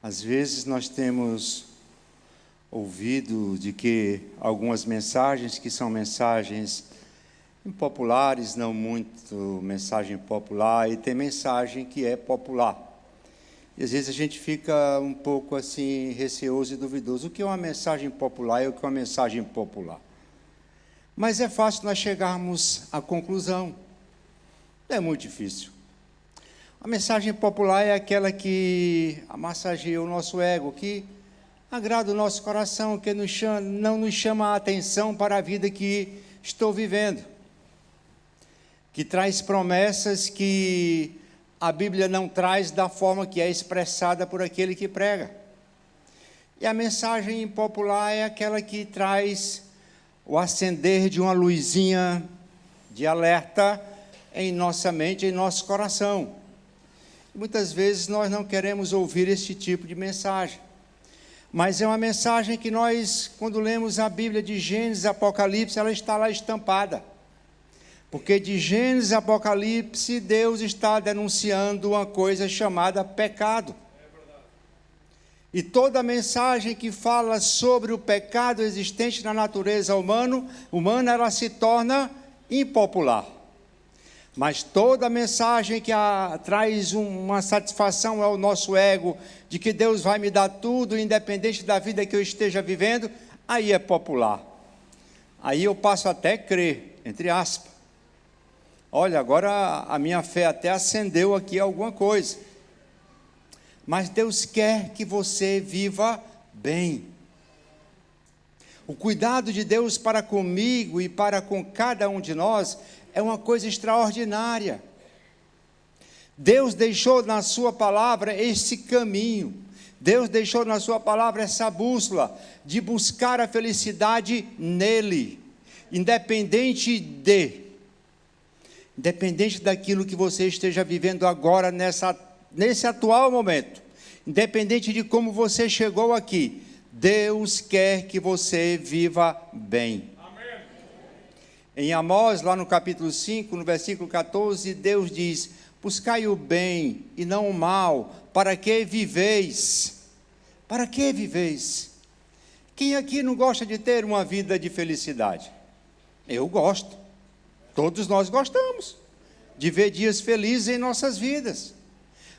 Às vezes nós temos ouvido de que algumas mensagens que são mensagens impopulares, não muito mensagem popular, e tem mensagem que é popular. E às vezes a gente fica um pouco assim receoso e duvidoso. O que é uma mensagem popular e o que é uma mensagem popular? Mas é fácil nós chegarmos à conclusão. É muito difícil. A mensagem popular é aquela que massageia o nosso ego, que agrada o nosso coração, que não nos chama a atenção para a vida que estou vivendo, que traz promessas que a Bíblia não traz da forma que é expressada por aquele que prega. E a mensagem popular é aquela que traz o acender de uma luzinha de alerta em nossa mente, em nosso coração. Muitas vezes nós não queremos ouvir esse tipo de mensagem, mas é uma mensagem que nós, quando lemos a Bíblia de Gênesis, Apocalipse, ela está lá estampada, porque de Gênesis, Apocalipse, Deus está denunciando uma coisa chamada pecado, e toda mensagem que fala sobre o pecado existente na natureza humana, ela se torna impopular. Mas toda mensagem que traz uma satisfação ao nosso ego, de que Deus vai me dar tudo, independente da vida que eu esteja vivendo, aí é popular. Aí eu passo até a crer, entre aspas. Olha, agora a minha fé até acendeu aqui alguma coisa. Mas Deus quer que você viva bem. O cuidado de Deus para comigo e para com cada um de nós é uma coisa extraordinária. Deus deixou na sua palavra esse caminho. Deus deixou na sua palavra essa bússola de buscar a felicidade nele, independente daquilo que você esteja vivendo agora, nesse atual momento, independente de como você chegou aqui, Deus quer que você viva bem. Em Amós, lá no capítulo 5, no versículo 14, Deus diz: buscai o bem e não o mal, para que viveis? Para que viveis? Quem aqui não gosta de ter uma vida de felicidade? Eu gosto. Todos nós gostamos de ver dias felizes em nossas vidas.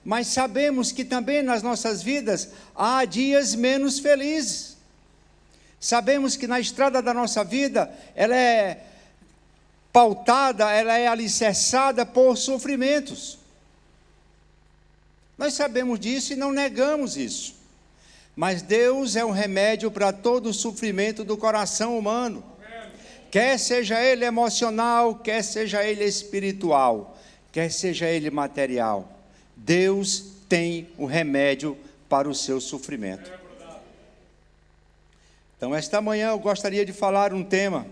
Mas sabemos que também nas nossas vidas há dias menos felizes. Sabemos que na estrada da nossa vida, ela é pautada, ela é alicerçada por sofrimentos. Nós sabemos disso e não negamos isso. Mas Deus é um remédio para todo o sofrimento do coração humano. Quer seja ele emocional, quer seja ele espiritual, quer seja ele material. Deus tem o remédio para o seu sofrimento. Então, esta manhã eu gostaria de falar um tema.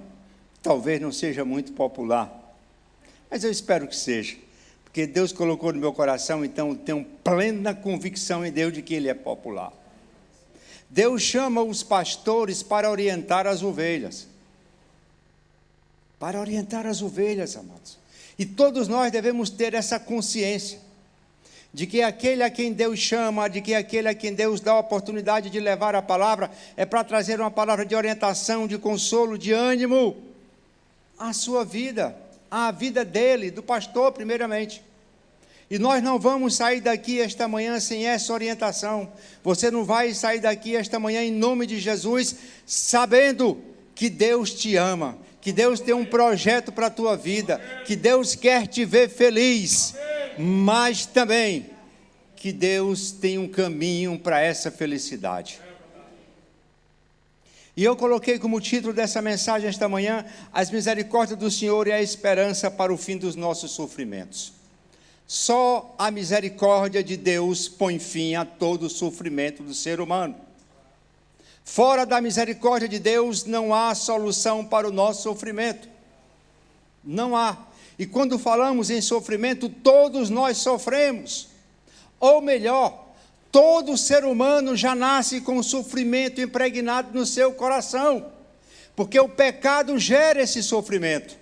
Talvez não seja muito popular, mas eu espero que seja, porque Deus colocou no meu coração, então eu tenho plena convicção em Deus de que Ele é popular. Deus chama os pastores para orientar as ovelhas. Para orientar as ovelhas, amados. E todos nós devemos ter essa consciência, de que aquele a quem Deus chama, de que aquele a quem Deus dá a oportunidade de levar a palavra, é para trazer uma palavra de orientação, de consolo, de ânimo, a sua vida, a vida dele, do pastor primeiramente. E nós não vamos sair daqui esta manhã sem essa orientação. Você não vai sair daqui esta manhã em nome de Jesus, sabendo que Deus te ama, que Deus tem um projeto para a tua vida, que Deus quer te ver feliz, mas também que Deus tem um caminho para essa felicidade. E eu coloquei como título dessa mensagem esta manhã: as misericórdias do Senhor e a esperança para o fim dos nossos sofrimentos. Só a misericórdia de Deus põe fim a todo o sofrimento do ser humano. Fora da misericórdia de Deus não há solução para o nosso sofrimento. Não há. E quando falamos em sofrimento, todos nós sofremos. Ou melhor, todo ser humano já nasce com sofrimento impregnado no seu coração, porque o pecado gera esse sofrimento.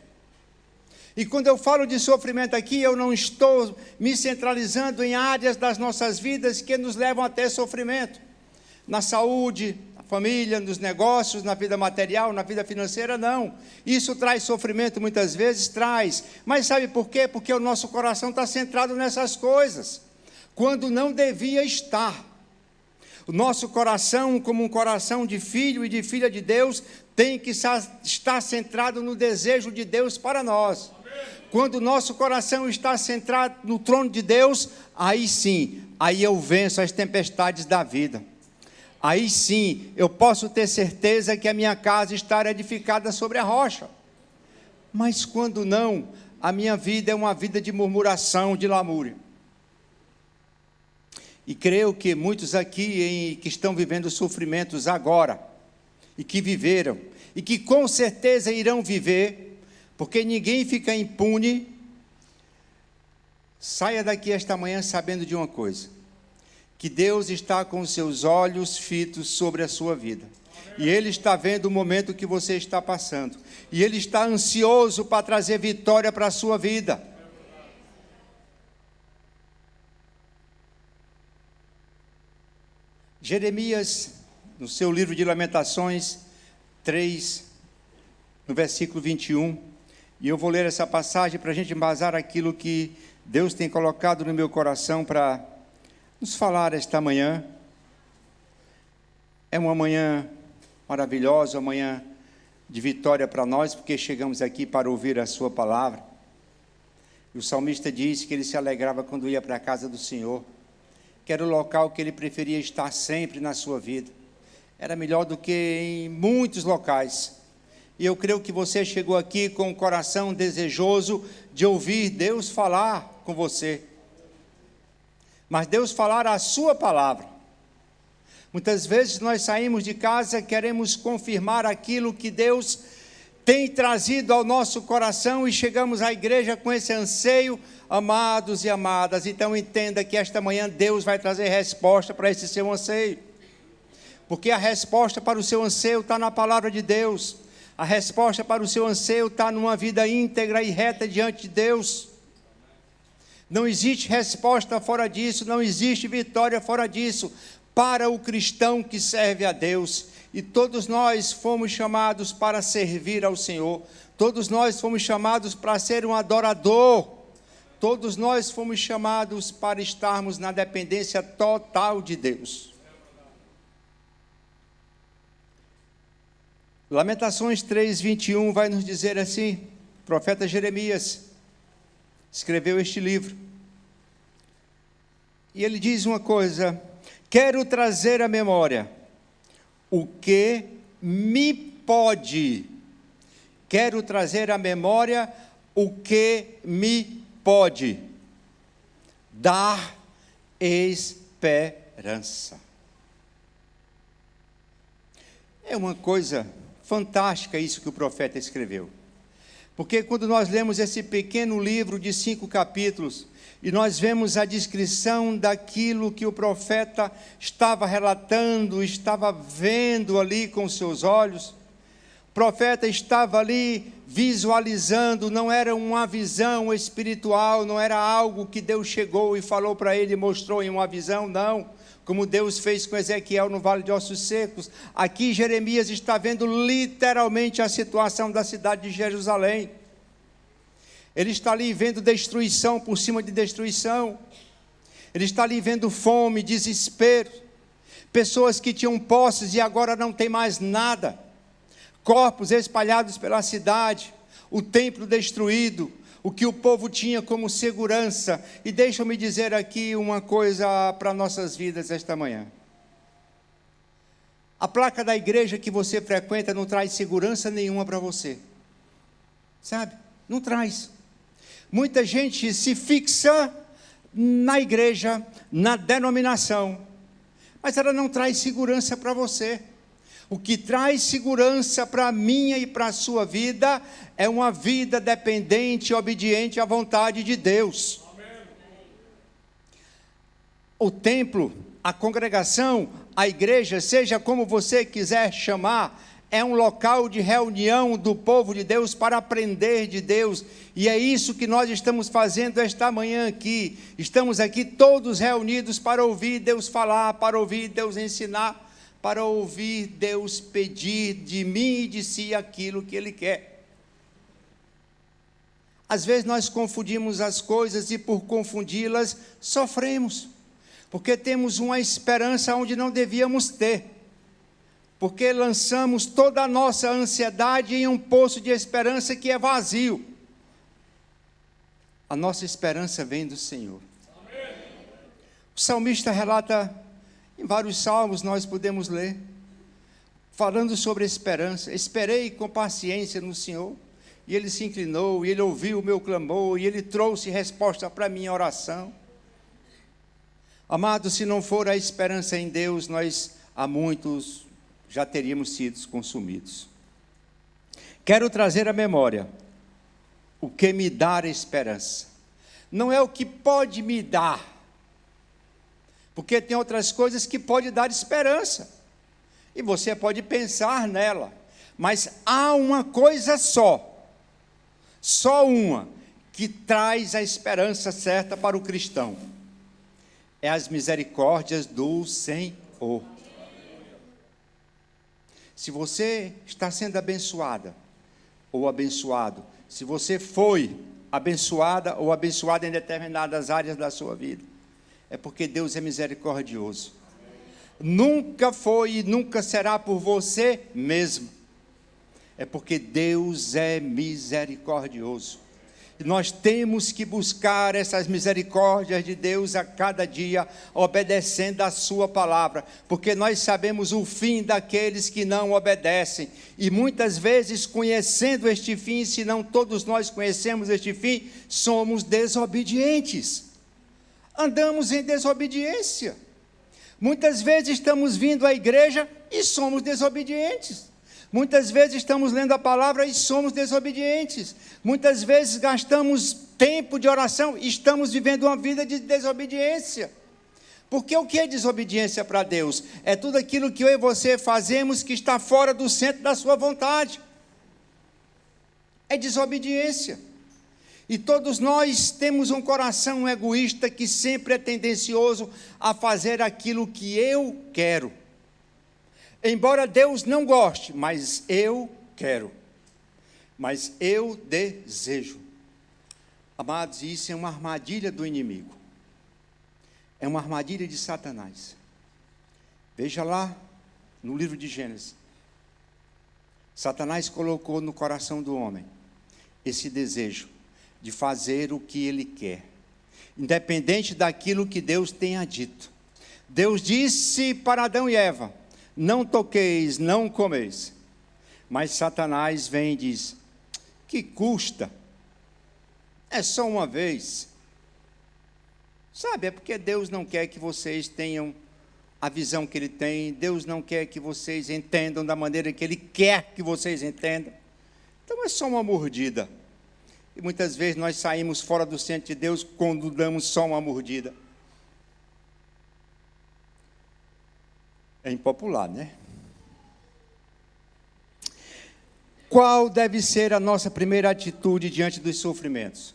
E quando eu falo de sofrimento aqui, eu não estou me centralizando em áreas das nossas vidas que nos levam a ter sofrimento. Na saúde, na família, nos negócios, na vida material, na vida financeira, não. Isso traz sofrimento muitas vezes, traz. Mas sabe por quê? Porque o nosso coração está centrado nessas coisas, quando não devia estar. O nosso coração, como um coração de filho e de filha de Deus, tem que estar centrado no desejo de Deus para nós. Quando o nosso coração está centrado no trono de Deus, aí sim, aí eu venço as tempestades da vida. Aí sim, eu posso ter certeza que a minha casa está edificada sobre a rocha. Mas quando não, a minha vida é uma vida de murmuração, de lamúria. E creio que muitos aqui que estão vivendo sofrimentos agora, e que viveram, e que com certeza irão viver, porque ninguém fica impune. Saia daqui esta manhã sabendo de uma coisa, que Deus está com os seus olhos fitos sobre a sua vida. E Ele está vendo o momento que você está passando. E Ele está ansioso para trazer vitória para a sua vida. Jeremias, no seu livro de Lamentações 3, no versículo 21, e eu vou ler essa passagem para a gente embasar aquilo que Deus tem colocado no meu coração para nos falar esta manhã. É uma manhã maravilhosa, uma manhã de vitória para nós, porque chegamos aqui para ouvir a sua palavra. E o salmista disse que ele se alegrava quando ia para a casa do Senhor, que era o local que ele preferia estar sempre na sua vida. Era melhor do que em muitos locais. E eu creio que você chegou aqui com o coração desejoso de ouvir Deus falar com você. Mas Deus falar a sua palavra. Muitas vezes nós saímos de casa, queremos confirmar aquilo que Deus tem trazido ao nosso coração e chegamos à igreja com esse anseio, amados e amadas. Então entenda que esta manhã Deus vai trazer resposta para esse seu anseio. Porque a resposta para o seu anseio está na palavra de Deus. A resposta para o seu anseio está numa vida íntegra e reta diante de Deus. Não existe resposta fora disso, não existe vitória fora disso, para o cristão que serve a Deus. E todos nós fomos chamados para servir ao Senhor, todos nós fomos chamados para ser um adorador, todos nós fomos chamados para estarmos na dependência total de Deus. Lamentações 3:21 vai nos dizer assim, o profeta Jeremias escreveu este livro, e ele diz uma coisa: quero trazer à memória o que me pode, quero trazer à memória o que me pode dar esperança. É uma coisa fantástica isso que o profeta escreveu, porque quando nós lemos esse pequeno livro de 5 capítulos, e nós vemos a descrição daquilo que o profeta estava relatando, estava vendo ali com seus olhos, o profeta estava ali visualizando, não era uma visão espiritual, não era algo que Deus chegou e falou para ele, mostrou em uma visão, não, como Deus fez com Ezequiel no Vale de Ossos Secos. Aqui Jeremias está vendo literalmente a situação da cidade de Jerusalém. Ele está ali vendo destruição por cima de destruição. Ele está ali vendo fome, desespero. Pessoas que tinham posses e agora não tem mais nada. Corpos espalhados pela cidade. O templo destruído. O que o povo tinha como segurança. E deixa-me dizer aqui uma coisa para nossas vidas esta manhã. A placa da igreja que você frequenta não traz segurança nenhuma para você. Sabe? Não traz. Muita gente se fixa na igreja, na denominação, mas ela não traz segurança para você. O que traz segurança para a minha e para a sua vida é uma vida dependente e obediente à vontade de Deus. Amém. O templo, a congregação, a igreja, seja como você quiser chamar, é um local de reunião do povo de Deus para aprender de Deus, e é isso que nós estamos fazendo esta manhã aqui. Estamos aqui todos reunidos para ouvir Deus falar, para ouvir Deus ensinar, para ouvir Deus pedir de mim e de si aquilo que Ele quer. Às vezes nós confundimos as coisas e por confundi-las sofremos, porque temos uma esperança onde não devíamos ter, porque lançamos toda a nossa ansiedade em um poço de esperança que é vazio. A nossa esperança vem do Senhor. Amém. O salmista relata, em vários salmos nós podemos ler, falando sobre esperança: esperei com paciência no Senhor, e Ele se inclinou, e Ele ouviu o meu clamor, e Ele trouxe resposta para a minha oração. Amados, se não for a esperança em Deus, nós há muitos já teríamos sido consumidos. Quero trazer à memória o que me dá esperança. Não é o que pode me dar, porque tem outras coisas que podem dar esperança, e você pode pensar nela, mas há uma coisa só uma, que traz a esperança certa para o cristão: é as misericórdias do Senhor. Se você está sendo abençoada ou abençoado, se você foi abençoada ou abençoado em determinadas áreas da sua vida, é porque Deus é misericordioso. Nunca foi e nunca será por você mesmo. É porque Deus é misericordioso. E nós temos que buscar essas misericórdias de Deus a cada dia, obedecendo a sua palavra, porque nós sabemos o fim daqueles que não obedecem, e muitas vezes, conhecendo este fim, se não todos nós conhecemos este fim, somos desobedientes, andamos em desobediência. Muitas vezes estamos vindo à igreja e somos desobedientes. Muitas vezes estamos lendo a palavra e somos desobedientes. Muitas vezes gastamos tempo de oração e estamos vivendo uma vida de desobediência. Porque o que é desobediência para Deus? É tudo aquilo que eu e você fazemos que está fora do centro da sua vontade. É desobediência. E todos nós temos um coração egoísta que sempre é tendencioso a fazer aquilo que eu quero. Embora Deus não goste, mas eu quero, mas eu desejo. Amados, isso é uma armadilha do inimigo, é uma armadilha de Satanás. Veja lá no livro de Gênesis, Satanás colocou no coração do homem esse desejo de fazer o que ele quer, independente daquilo que Deus tenha dito. Deus disse para Adão e Eva: não toqueis, não comeis. Mas Satanás vem e diz: que custa? É só uma vez. Sabe, é porque Deus não quer que vocês tenham a visão que Ele tem. Deus não quer que vocês entendam da maneira que Ele quer que vocês entendam. Então é só uma mordida. E muitas vezes nós saímos fora do centro de Deus quando damos só uma mordida. É impopular, né? Qual deve ser a nossa primeira atitude diante dos sofrimentos?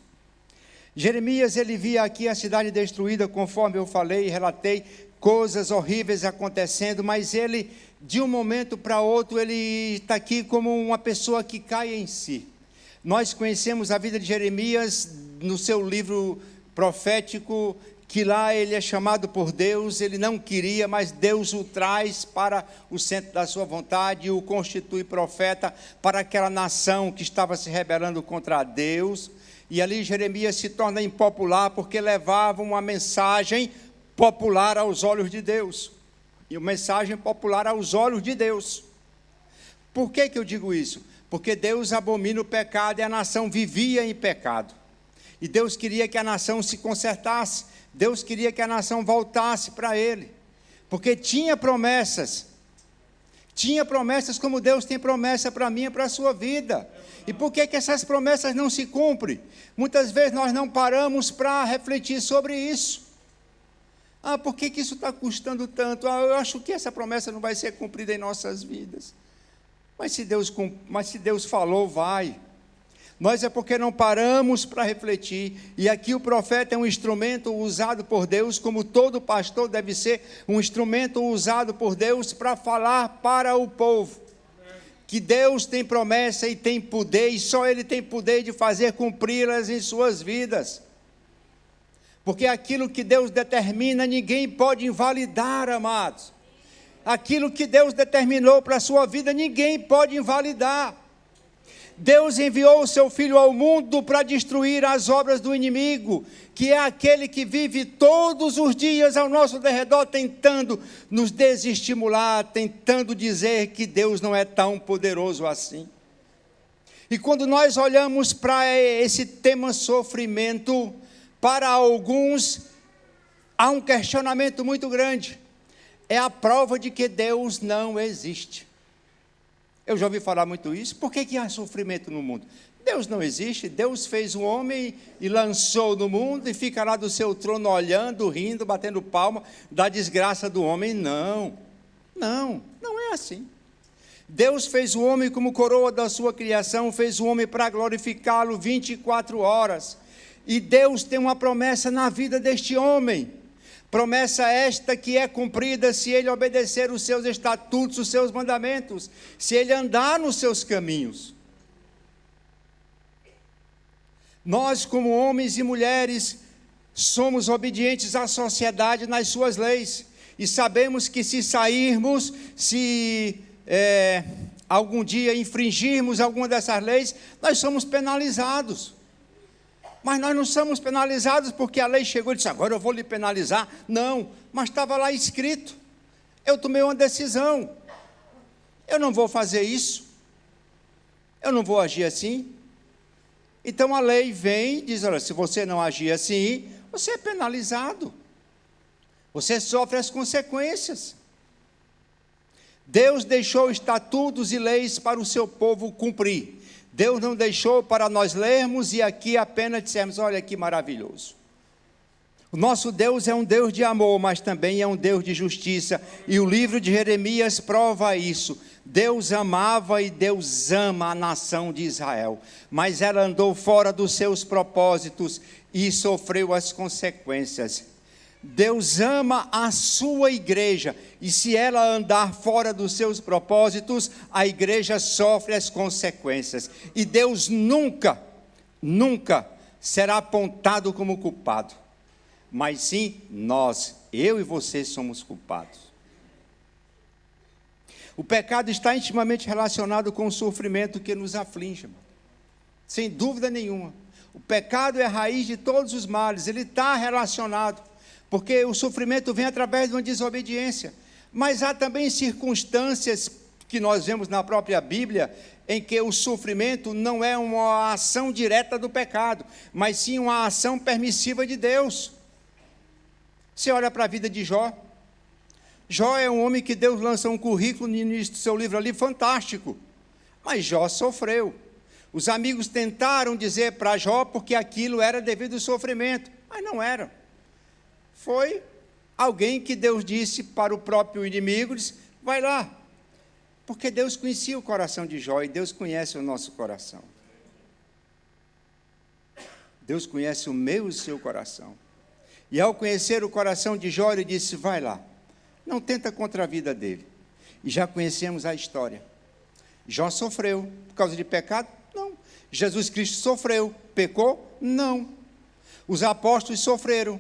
Jeremias, ele via aqui a cidade destruída, conforme eu falei e relatei, coisas horríveis acontecendo, mas ele, de um momento para outro, ele está aqui como uma pessoa que cai em si. Nós conhecemos a vida de Jeremias no seu livro profético, que lá ele é chamado por Deus, ele não queria, mas Deus o traz para o centro da sua vontade e o constitui profeta para aquela nação que estava se rebelando contra Deus. E ali Jeremias se torna impopular porque levava uma mensagem popular aos olhos de Deus. E uma mensagem popular aos olhos de Deus. Por que eu digo isso? Porque Deus abomina o pecado e a nação vivia em pecado. E Deus queria que a nação se consertasse. Deus queria que a nação voltasse para Ele, porque tinha promessas como Deus tem promessa para mim e para a sua vida. E por que essas promessas não se cumprem? Muitas vezes nós não paramos para refletir sobre isso. Por que isso está custando tanto? Eu acho que essa promessa não vai ser cumprida em nossas vidas. Mas se Deus falou, vai. Nós é porque não paramos para refletir. E aqui o profeta é um instrumento usado por Deus, como todo pastor deve ser, um instrumento usado por Deus para falar para o povo. Que Deus tem promessa e tem poder, e só Ele tem poder de fazer cumpri-las em suas vidas. Porque aquilo que Deus determina, ninguém pode invalidar, amados. Aquilo que Deus determinou para a sua vida, ninguém pode invalidar. Deus enviou o seu Filho ao mundo para destruir as obras do inimigo, que é aquele que vive todos os dias ao nosso derredor, tentando nos desestimular, tentando dizer que Deus não é tão poderoso assim. E quando nós olhamos para esse tema sofrimento, para alguns há um questionamento muito grande. É a prova de que Deus não existe. Eu já ouvi falar muito isso. Por que há sofrimento no mundo? Deus não existe. Deus fez o homem e lançou no mundo e fica lá do seu trono olhando, rindo, batendo palma da desgraça do homem. Não é assim. Deus fez o homem como coroa da sua criação, fez o homem para glorificá-lo 24 horas. E Deus tem uma promessa na vida deste homem. Promessa esta que é cumprida se ele obedecer os seus estatutos, os seus mandamentos, se ele andar nos seus caminhos. Nós, como homens e mulheres, somos obedientes à sociedade nas suas leis, e sabemos que se sairmos, algum dia infringirmos alguma dessas leis, nós somos penalizados. Mas nós não somos penalizados porque a lei chegou e disse, agora eu vou lhe penalizar. Não, mas estava lá escrito. Eu tomei uma decisão. Eu não vou fazer isso. Eu não vou agir assim. Então a lei vem e diz, olha, se você não agir assim, você é penalizado. Você sofre as consequências. Deus deixou estatutos e leis para o seu povo cumprir. Deus não deixou para nós lermos e aqui apenas dissemos, olha que maravilhoso. O nosso Deus é um Deus de amor, mas também é um Deus de justiça. E o livro de Jeremias prova isso. Deus amava e Deus ama a nação de Israel, mas ela andou fora dos seus propósitos e sofreu as consequências. Deus ama a sua igreja, e se ela andar fora dos seus propósitos, a igreja sofre as consequências. E Deus nunca será apontado como culpado, mas sim nós, eu e você somos culpados. O pecado está intimamente relacionado com o sofrimento que nos aflige, sem dúvida nenhuma. O pecado é a raiz de todos os males, ele está relacionado. Porque o sofrimento vem através de uma desobediência. Mas há também circunstâncias que nós vemos na própria Bíblia, em que o sofrimento não é uma ação direta do pecado, mas sim uma ação permissiva de Deus. Você olha para a vida de Jó. Jó é um homem que Deus lança um currículo no início do seu livro ali, fantástico. Mas Jó sofreu. Os amigos tentaram dizer para Jó porque aquilo era devido ao sofrimento, mas não era. Foi alguém que Deus disse para o próprio inimigo, disse, vai lá, porque Deus conhecia o coração de Jó, e Deus conhece o nosso coração. Deus conhece o meu e o seu coração, e ao conhecer o coração de Jó, ele disse, vai lá, não tenta contra a vida dele, e já conhecemos a história. Jó sofreu por causa de pecado? Não. Jesus Cristo sofreu, pecou? Não. Os apóstolos sofreram,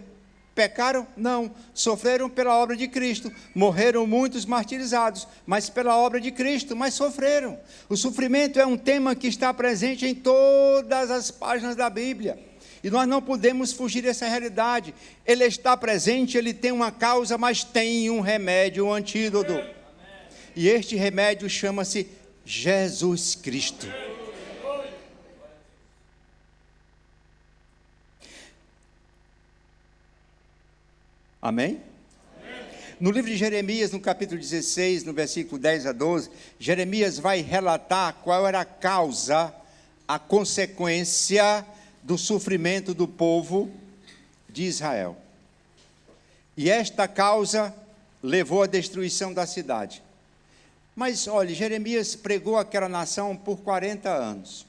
pecaram? Não. Sofreram pela obra de Cristo. Morreram muitos martirizados, mas pela obra de Cristo, mas sofreram. O sofrimento é um tema que está presente em todas as páginas da Bíblia. E nós não podemos fugir dessa realidade. Ele está presente, ele tem uma causa, mas tem um remédio, um antídoto. E este remédio chama-se Jesus Cristo. Amém? No livro de Jeremias, no capítulo 16, no versículo 10 a 12, Jeremias vai relatar qual era a causa, a consequência do sofrimento do povo de Israel. E esta causa levou à destruição da cidade. Mas, olha, Jeremias pregou aquela nação por 40 anos.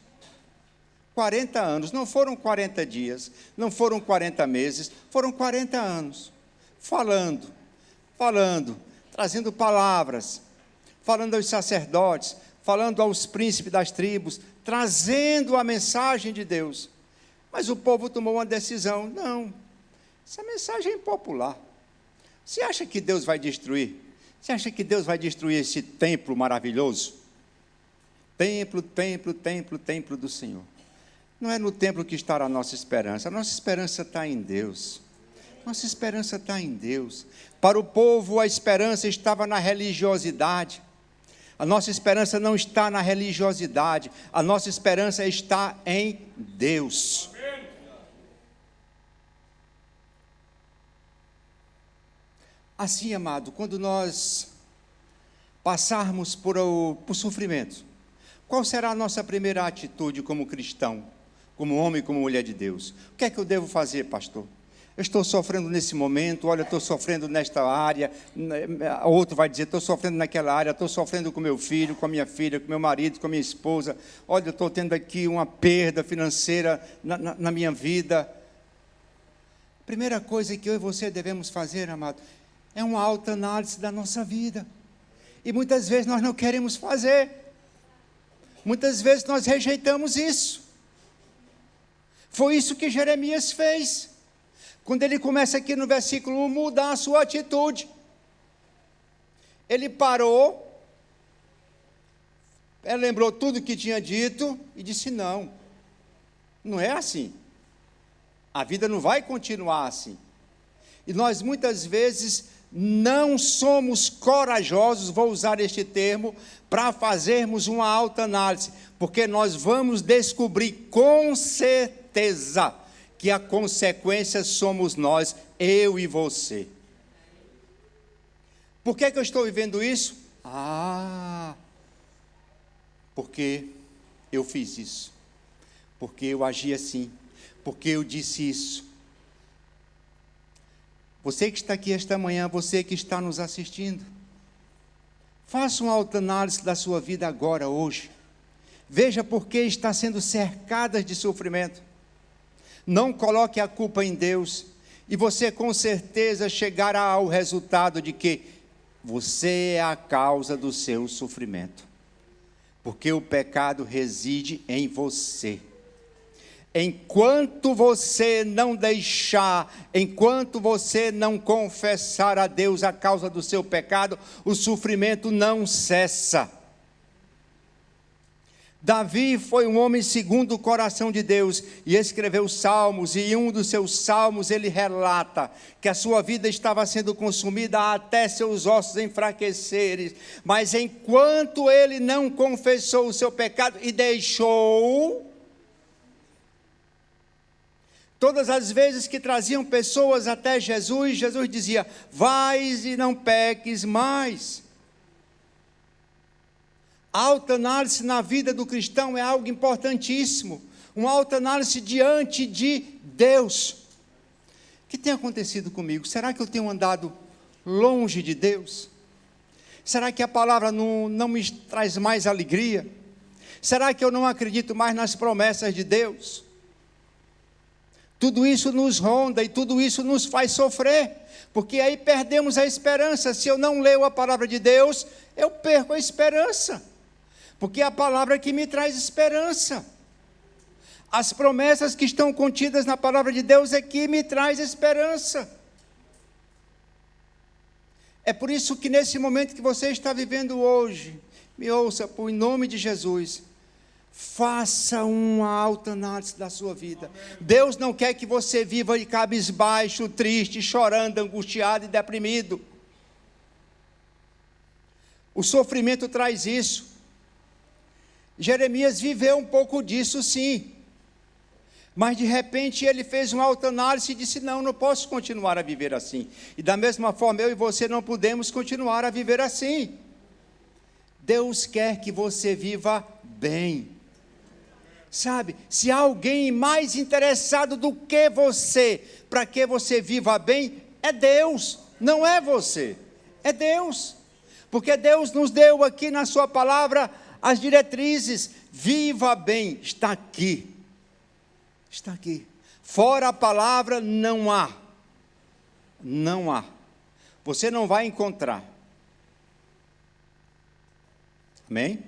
40 anos, não foram 40 dias, não foram 40 meses, foram 40 anos. Falando, trazendo palavras, falando aos sacerdotes, falando aos príncipes das tribos, trazendo a mensagem de Deus. Mas o povo tomou uma decisão: não, essa mensagem é impopular. Você acha que Deus vai destruir? Você acha que Deus vai destruir esse templo maravilhoso? Templo do Senhor. Não é no templo que está a nossa esperança está em Deus. Nossa esperança está em Deus. Para o povo, a esperança estava na religiosidade. A nossa esperança não está na religiosidade, a nossa esperança está em Deus. Assim, amado, quando nós passarmos por sofrimento, qual será a nossa primeira atitude como cristão, como homem e como mulher de Deus? O que é que eu devo fazer, pastor? Eu estou sofrendo nesse momento, olha, eu estou sofrendo nesta área, outro vai dizer, estou sofrendo naquela área, estou sofrendo com meu filho, com a minha filha, com meu marido, com a minha esposa, olha, eu estou tendo aqui uma perda financeira na minha vida. A primeira coisa que eu e você devemos fazer, amado, é uma autoanálise da nossa vida. E muitas vezes nós não queremos fazer. Muitas vezes nós rejeitamos isso. Foi isso que Jeremias fez. Quando ele começa aqui no versículo 1, mudar a sua atitude. Ele parou, lembrou tudo o que tinha dito e disse: não é assim. A vida não vai continuar assim. E nós muitas vezes não somos corajosos, vou usar este termo, para fazermos uma autoanálise, porque nós vamos descobrir com certeza que a consequência somos nós, eu e você. Por que eu estou vivendo isso? Porque eu fiz isso, porque eu agi assim, porque eu disse isso. Você que está aqui esta manhã, você que está nos assistindo, faça uma autoanálise da sua vida agora, hoje. Veja por que está sendo cercada de sofrimento. Não coloque a culpa em Deus, e você com certeza chegará ao resultado de que você é a causa do seu sofrimento, porque o pecado reside em você. Enquanto você não deixar, enquanto você não confessar a Deus a causa do seu pecado, o sofrimento não cessa. Davi foi um homem segundo o coração de Deus e escreveu salmos, e em um dos seus salmos ele relata que a sua vida estava sendo consumida até seus ossos enfraquecerem, mas enquanto ele não confessou o seu pecado e deixou, todas as vezes que traziam pessoas até Jesus, Jesus dizia: vais e não peques mais. A autoanálise na vida do cristão é algo importantíssimo, uma autoanálise diante de Deus. O que tem acontecido comigo? Será que eu tenho andado longe de Deus? Será que a palavra não me traz mais alegria? Será que eu não acredito mais nas promessas de Deus? Tudo isso nos ronda e tudo isso nos faz sofrer, porque aí perdemos a esperança. Se eu não leio a palavra de Deus, eu perco a esperança, porque é a palavra que me traz esperança. As promessas que estão contidas na palavra de Deus é que me traz esperança. É por isso que nesse momento que você está vivendo hoje, me ouça, em nome de Jesus, faça uma autoanálise da sua vida. Deus não quer que você viva de cabisbaixo, triste, chorando, angustiado e deprimido. O sofrimento traz isso. Jeremias viveu um pouco disso, sim, mas de repente ele fez uma autoanálise e disse: não posso continuar a viver assim. E da mesma forma eu e você não podemos continuar a viver assim. Deus quer que você viva bem. Sabe, se há alguém mais interessado do que você, para que você viva bem, é Deus, não é você, é Deus. Porque Deus nos deu aqui na sua palavra as diretrizes. Viva bem, está aqui. Está aqui. Fora a palavra não há. Não há. Você não vai encontrar. Amém?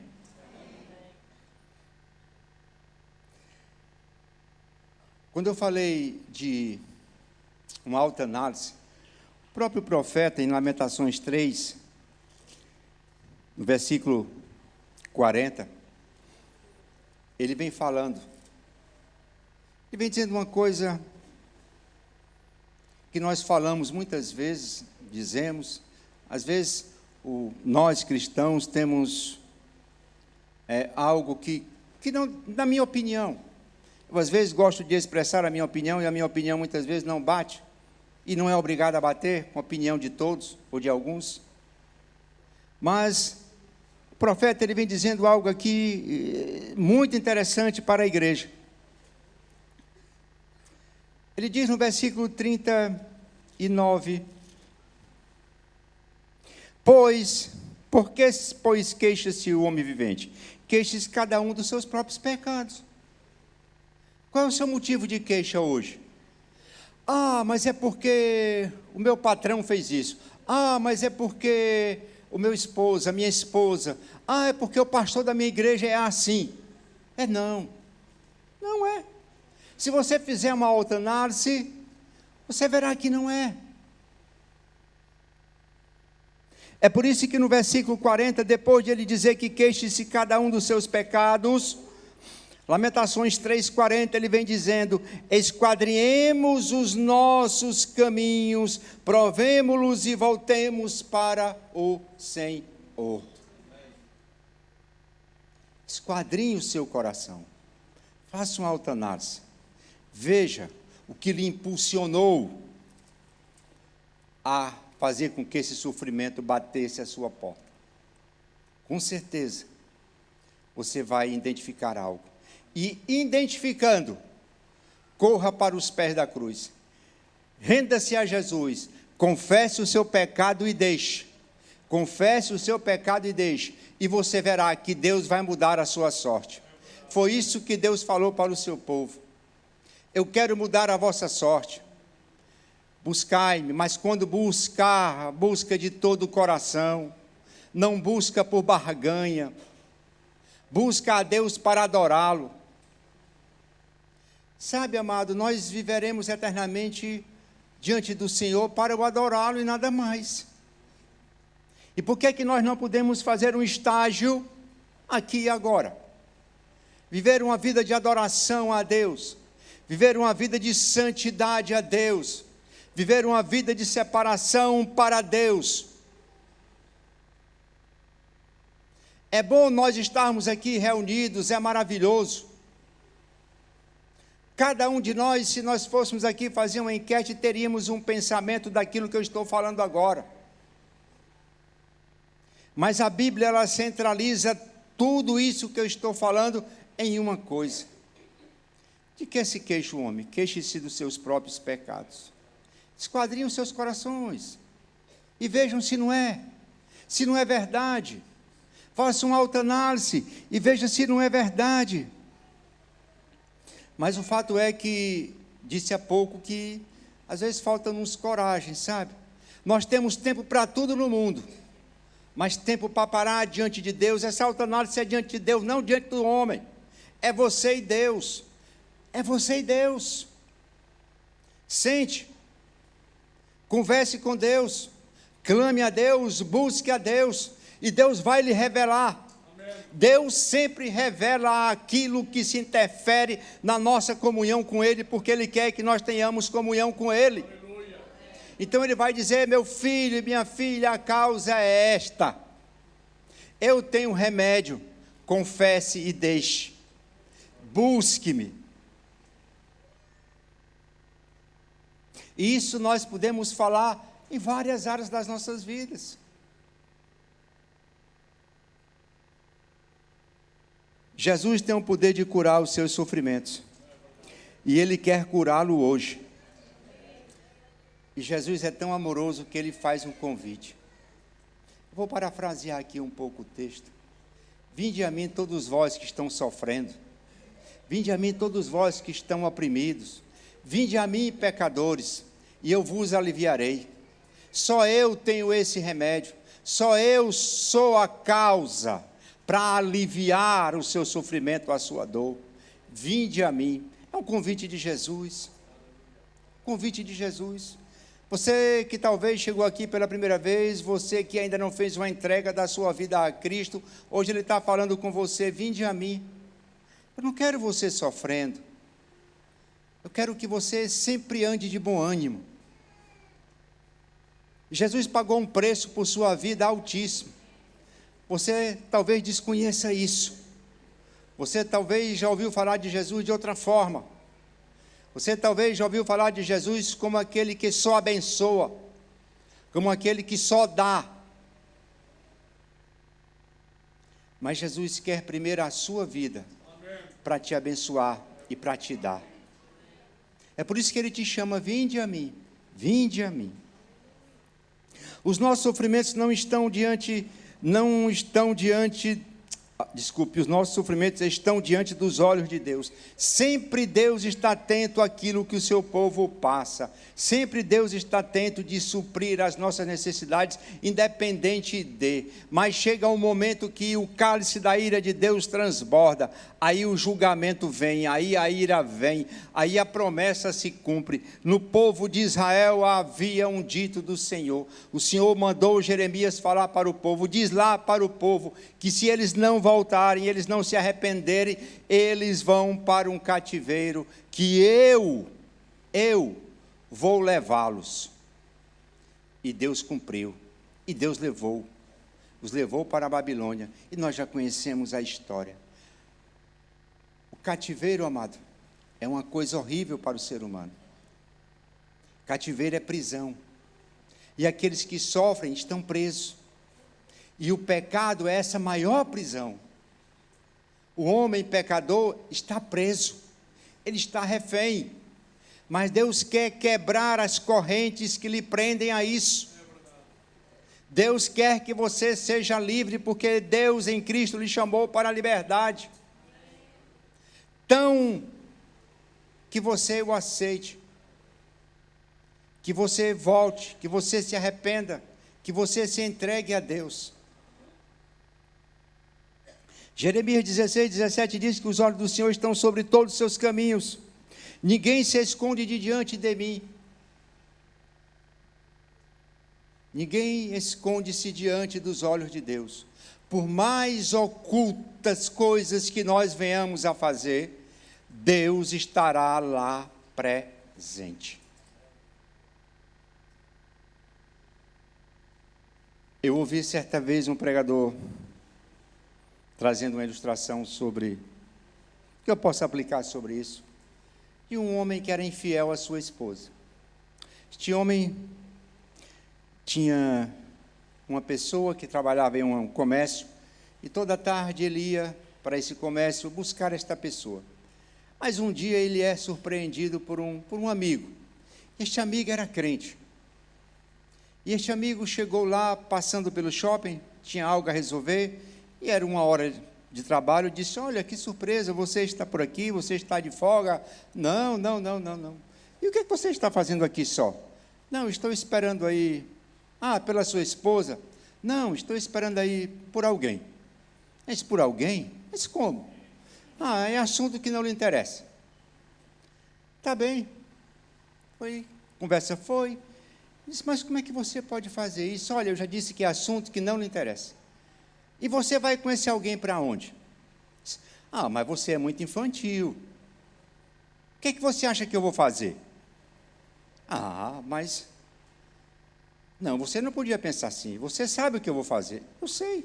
Quando eu falei de uma autoanálise, o próprio profeta, em Lamentações 3, no versículo 40, ele vem falando, ele vem dizendo uma coisa que nós falamos muitas vezes, dizemos, às vezes nós cristãos temos algo que não, na minha opinião, eu às vezes gosto de expressar a minha opinião, e a minha opinião muitas vezes não bate, e não é obrigado a bater com a opinião de todos, ou de alguns, mas o profeta ele vem dizendo algo aqui muito interessante para a igreja. Ele diz no versículo 39, pois queixa-se o homem vivente? Queixa-se cada um dos seus próprios pecados. Qual é o seu motivo de queixa hoje? Ah, mas é porque o meu patrão fez isso. Ah, mas é porque o meu esposo, a minha esposa. Ah, é porque o pastor da minha igreja é assim. Não. Não é. Se você fizer uma autoanálise, você verá que não é. É por isso que no versículo 40, depois de ele dizer que queixe-se cada um dos seus pecados, Lamentações 3,40, ele vem dizendo, esquadrinhemos os nossos caminhos, provemo-los e voltemos para o Senhor. Esquadrinhe o seu coração, faça uma autoanálise, veja o que lhe impulsionou a fazer com que esse sofrimento batesse a sua porta. Com certeza, você vai identificar algo. E identificando, corra para os pés da cruz. Renda-se a Jesus. Confesse o seu pecado e deixe. Confesse o seu pecado e deixe. E você verá que Deus vai mudar a sua sorte. Foi isso que Deus falou para o seu povo. Eu quero mudar a vossa sorte. Buscai-me, mas quando buscar, busca de todo o coração. Não busca por barganha. Busca a Deus para adorá-lo. Sabe, amado, nós viveremos eternamente diante do Senhor para o adorá-lo e nada mais. E por que nós não podemos fazer um estágio aqui e agora? Viver uma vida de adoração a Deus, viver uma vida de santidade a Deus, viver uma vida de separação para Deus. É bom nós estarmos aqui reunidos, é maravilhoso. Cada um de nós, se nós fôssemos aqui fazer uma enquete, teríamos um pensamento daquilo que eu estou falando agora. Mas a Bíblia, ela centraliza tudo isso que eu estou falando em uma coisa. De que se queixa o homem? Queixe-se dos seus próprios pecados. Esquadrinhem os seus corações. E vejam se não é verdade. Faça uma autoanálise e veja se não é verdade. Mas o fato é que, disse há pouco que, às vezes falta-nos coragem, sabe? Nós temos tempo para tudo no mundo, mas tempo para parar diante de Deus. Essa autoanálise é diante de Deus, não diante do homem. É você e Deus. É você e Deus. Sente, converse com Deus, clame a Deus, busque a Deus, e Deus vai lhe revelar. Deus sempre revela aquilo que se interfere na nossa comunhão com Ele, porque Ele quer que nós tenhamos comunhão com Ele. Aleluia. Então Ele vai dizer, meu filho e minha filha, a causa é esta. Eu tenho remédio, confesse e deixe. Busque-me. E isso nós podemos falar em várias áreas das nossas vidas. Jesus tem o poder de curar os seus sofrimentos. E Ele quer curá-lo hoje. E Jesus é tão amoroso que Ele faz um convite. Vou parafrasear aqui um pouco o texto. Vinde a mim todos vós que estão sofrendo. Vinde a mim todos vós que estão oprimidos. Vinde a mim, pecadores, e eu vos aliviarei. Só eu tenho esse remédio. Só eu sou a causa para aliviar o seu sofrimento, a sua dor. Vinde a mim. É um convite de Jesus. Convite de Jesus. Você que talvez chegou aqui pela primeira vez, você que ainda não fez uma entrega da sua vida a Cristo, hoje Ele está falando com você, vinde a mim. Eu não quero você sofrendo. Eu quero que você sempre ande de bom ânimo. Jesus pagou um preço por sua vida altíssimo. Você talvez desconheça isso. Você talvez já ouviu falar de Jesus de outra forma. Você talvez já ouviu falar de Jesus como aquele que só abençoa, como aquele que só dá. Mas Jesus quer primeiro a sua vida para te abençoar e para te dar. É por isso que Ele te chama, vinde a mim, vinde a mim. Os nossos sofrimentos os nossos sofrimentos estão diante dos olhos de Deus. Sempre Deus está atento àquilo que o seu povo passa. Sempre Deus está atento de suprir as nossas necessidades, independente de. Mas chega um momento que o cálice da ira de Deus transborda. Aí o julgamento vem, aí a ira vem, aí a promessa se cumpre. No povo de Israel havia um dito do Senhor. O Senhor mandou Jeremias falar para o povo, diz lá para o povo, que se eles não voltarem, eles não se arrependerem, eles vão para um cativeiro, que eu vou levá-los. E Deus cumpriu, e Deus os levou para a Babilônia, e nós já conhecemos a história. O cativeiro, amado, é uma coisa horrível para o ser humano. Cativeiro é prisão, e aqueles que sofrem estão presos, e o pecado é essa maior prisão. O homem pecador está preso, ele está refém, mas Deus quer quebrar as correntes que lhe prendem a isso. Deus quer que você seja livre, porque Deus em Cristo lhe chamou para a liberdade. Então, que você o aceite, que você volte, que você se arrependa, que você se entregue a Deus. Jeremias 16:17 diz que os olhos do Senhor estão sobre todos os seus caminhos. Ninguém se esconde de diante de mim. Ninguém esconde-se diante dos olhos de Deus. Por mais ocultas coisas que nós venhamos a fazer, Deus estará lá presente. Eu ouvi certa vez um pregador trazendo uma ilustração sobre, que eu posso aplicar sobre isso, de um homem que era infiel à sua esposa. Este homem tinha uma pessoa que trabalhava em um comércio, e toda tarde ele ia para esse comércio buscar esta pessoa. Mas um dia ele é surpreendido por um amigo. Este amigo era crente. E este amigo chegou lá, passando pelo shopping, tinha algo a resolver, e era uma hora de trabalho, disse, olha, que surpresa, você está por aqui, você está de folga? Não. E o que você está fazendo aqui só? Não, estou esperando aí. Ah, pela sua esposa? Não, estou esperando aí por alguém. Mas por alguém? Mas como? Ah, é assunto que não lhe interessa. Tá bem. Conversa foi. Disse, mas como é que você pode fazer isso? Olha, eu já disse que é assunto que não lhe interessa. E você vai com esse alguém para onde? Ah, mas você é muito infantil. O que você acha que eu vou fazer? Ah, mas... Não, você não podia pensar assim. Você sabe o que eu vou fazer. Eu sei.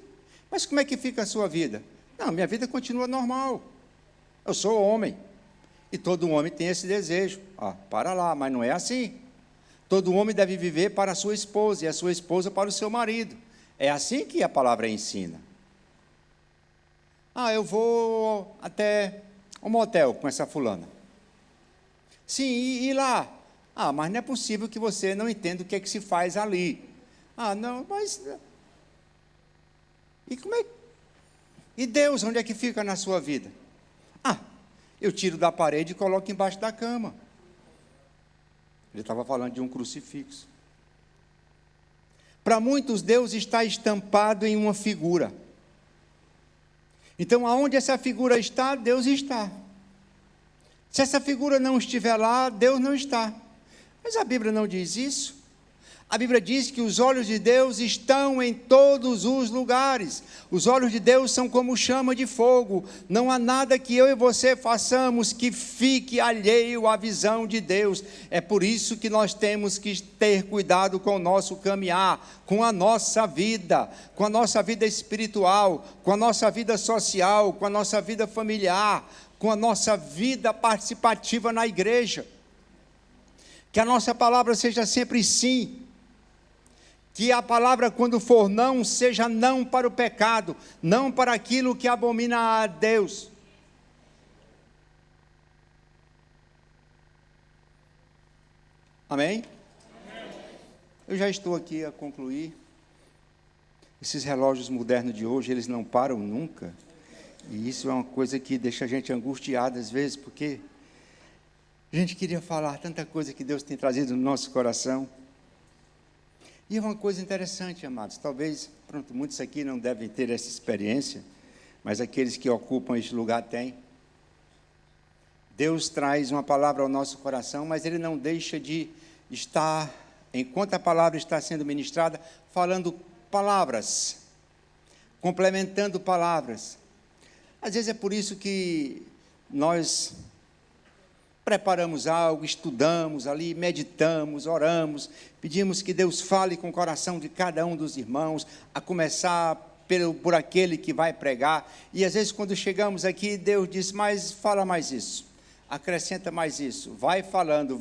Mas como é que fica a sua vida? Não, minha vida continua normal. Eu sou homem. E todo homem tem esse desejo. Ah, para lá, mas não é assim. Todo homem deve viver para a sua esposa, e a sua esposa para o seu marido. É assim que a palavra ensina. Ah, eu vou até um motel com essa fulana. Sim, e lá? Ah, mas não é possível que você não entenda o que é que se faz ali. Ah, não, mas... E Deus, onde é que fica na sua vida? Eu tiro da parede e coloco embaixo da cama. Ele estava falando de um crucifixo. Para muitos, Deus está estampado em uma figura. Então, aonde essa figura está, Deus está. Se essa figura não estiver lá, Deus não está. Mas a Bíblia não diz isso. A Bíblia diz que os olhos de Deus estão em todos os lugares. Os olhos de Deus são como chama de fogo. Não há nada que eu e você façamos que fique alheio à visão de Deus. É por isso que nós temos que ter cuidado com o nosso caminhar, com a nossa vida espiritual, com a nossa vida social, com a nossa vida familiar, com a nossa vida participativa na igreja. Que a nossa palavra seja sempre sim. Que a palavra, quando for não, seja não para o pecado, não para aquilo que abomina a Deus. Amém? Eu já estou aqui a concluir. Esses relógios modernos de hoje, eles não param nunca. E isso é uma coisa que deixa a gente angustiada às vezes, porque a gente queria falar tanta coisa que Deus tem trazido no nosso coração. E é uma coisa interessante, amados, talvez, muitos aqui não devem ter essa experiência, mas aqueles que ocupam este lugar têm. Deus traz uma palavra ao nosso coração, mas Ele não deixa de estar, enquanto a palavra está sendo ministrada, falando palavras, complementando palavras. Às vezes é por isso que nós preparamos algo, estudamos ali, meditamos, oramos, pedimos que Deus fale com o coração de cada um dos irmãos, a começar por aquele que vai pregar, e às vezes quando chegamos aqui, Deus diz, mas fala mais isso, acrescenta mais isso, vai falando,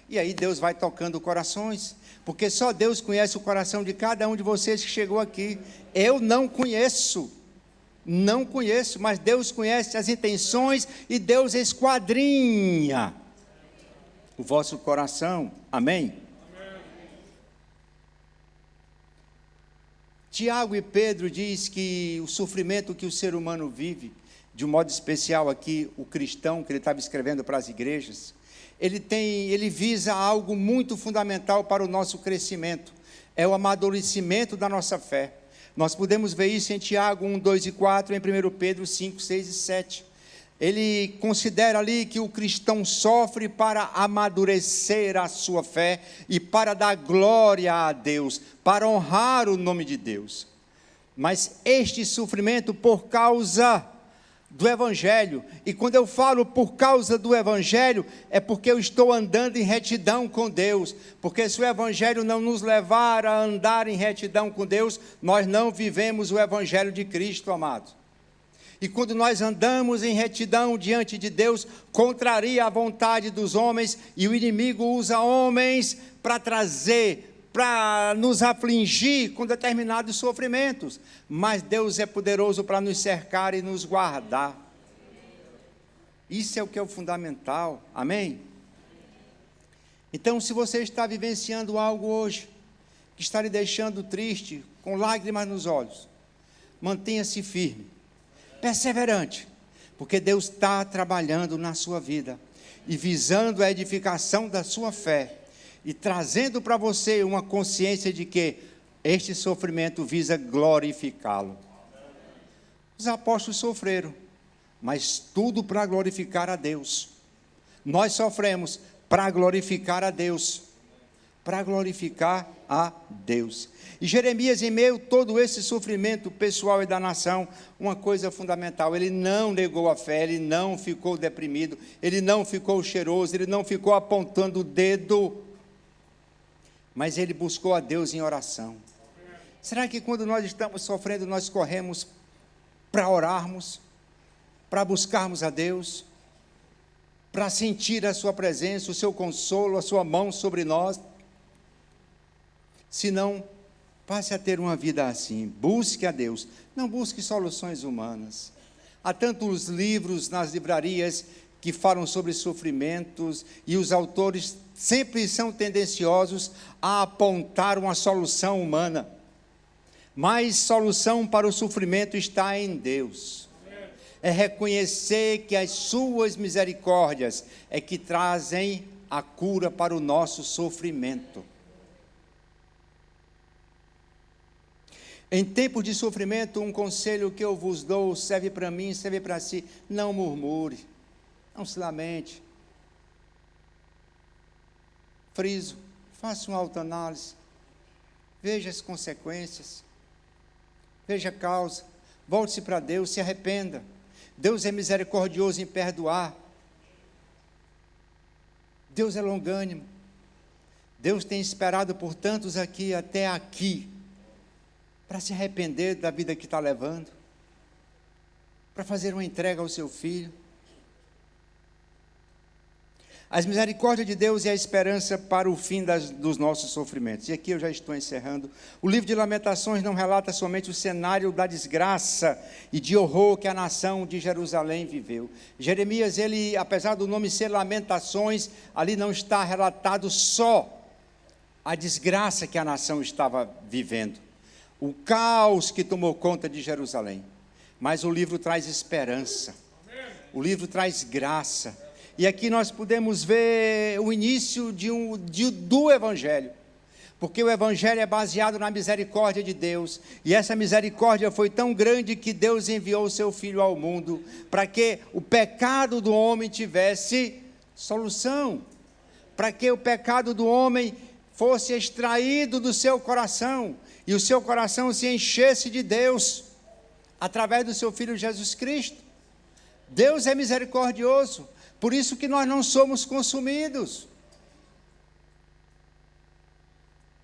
e aí Deus vai tocando corações, porque só Deus conhece o coração de cada um de vocês que chegou aqui. Eu não conheço, mas Deus conhece as intenções e Deus esquadrinha o vosso coração. Amém? Tiago e Pedro diz que o sofrimento que o ser humano vive, de um modo especial aqui, o cristão, que ele estava escrevendo para as igrejas, ele visa algo muito fundamental para o nosso crescimento, é o amadurecimento da nossa fé. Nós podemos ver isso em Tiago 1, 2 e 4, em 1 Pedro 5, 6 e 7. Ele considera ali que o cristão sofre para amadurecer a sua fé e para dar glória a Deus, para honrar o nome de Deus. Mas este sofrimento por causa do Evangelho, e quando eu falo por causa do Evangelho, é porque eu estou andando em retidão com Deus, porque se o Evangelho não nos levar a andar em retidão com Deus, nós não vivemos o Evangelho de Cristo, amados. E quando nós andamos em retidão diante de Deus, contraria a vontade dos homens, e o inimigo usa homens para nos afligir com determinados sofrimentos, mas Deus é poderoso para nos cercar e nos guardar. Isso é o que é o fundamental, amém? Então, se você está vivenciando algo hoje, que está lhe deixando triste, com lágrimas nos olhos, mantenha-se firme, perseverante, porque Deus está trabalhando na sua vida, e visando a edificação da sua fé, e trazendo para você uma consciência de que este sofrimento visa glorificá-lo. Os apóstolos sofreram, mas tudo para glorificar a Deus. Nós sofremos para glorificar a Deus, para glorificar a Deus. E Jeremias, em meio a todo esse sofrimento pessoal e da nação, uma coisa fundamental, ele não negou a fé, ele não ficou deprimido, ele não ficou cheiroso, ele não ficou apontando o dedo, mas ele buscou a Deus em oração. Será que quando nós estamos sofrendo, nós corremos para orarmos, para buscarmos a Deus, para sentir a sua presença, o seu consolo, a sua mão sobre nós? Se não, passe a ter uma vida assim, busque a Deus, não busque soluções humanas. Há tantos livros nas livrarias que falam sobre sofrimentos, e os autores sempre são tendenciosos a apontar uma solução humana. Mas solução para o sofrimento está em Deus. É reconhecer que as suas misericórdias é que trazem a cura para o nosso sofrimento. Em tempos de sofrimento, um conselho que eu vos dou serve para mim, serve para si. Não murmure, não se lamente. Friso, faça uma autoanálise, veja as consequências, veja a causa, volte-se para Deus, se arrependa. Deus é misericordioso em perdoar. Deus é longânimo. Deus tem esperado por tantos aqui, até aqui, para se arrepender da vida que está levando, para fazer uma entrega ao seu filho. As misericórdias de Deus é a esperança para o fim dos nossos sofrimentos. E aqui eu já estou encerrando. O livro de Lamentações não relata somente o cenário da desgraça e de horror que a nação de Jerusalém viveu. Jeremias, ele, apesar do nome ser Lamentações, ali não está relatado só a desgraça que a nação estava vivendo, o caos que tomou conta de Jerusalém. Mas o livro traz esperança, o livro traz graça. E aqui nós podemos ver o início do Evangelho, porque o Evangelho é baseado na misericórdia de Deus, e essa misericórdia foi tão grande que Deus enviou o seu Filho ao mundo, para que o pecado do homem tivesse solução, para que o pecado do homem fosse extraído do seu coração, e o seu coração se enchesse de Deus, através do seu Filho Jesus Cristo. Deus é misericordioso, por isso que nós não somos consumidos.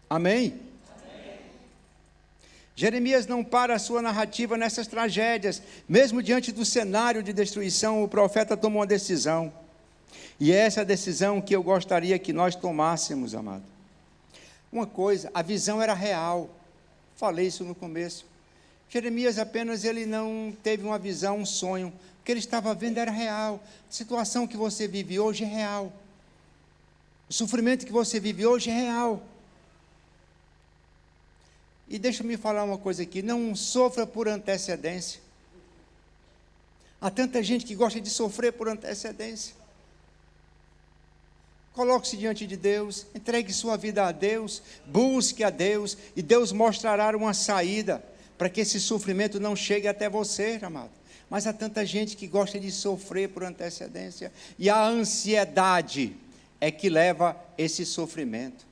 Amém? Amém. Jeremias não para a sua narrativa nessas tragédias. Mesmo diante do cenário de destruição, o profeta tomou uma decisão. E é essa decisão que eu gostaria que nós tomássemos, amado. Uma coisa, a visão era real. Falei isso no começo. Jeremias apenas ele não teve uma visão, um sonho. O que ele estava vendo era real. A situação que você vive hoje é real. O sofrimento que você vive hoje é real. E deixa-me falar uma coisa aqui, não sofra por antecedência. Há tanta gente que gosta de sofrer por antecedência. Coloque-se diante de Deus, entregue sua vida a Deus, busque a Deus, e Deus mostrará uma saída, para que esse sofrimento não chegue até você, amado. Mas há tanta gente que gosta de sofrer por antecedência, e a ansiedade é que leva esse sofrimento.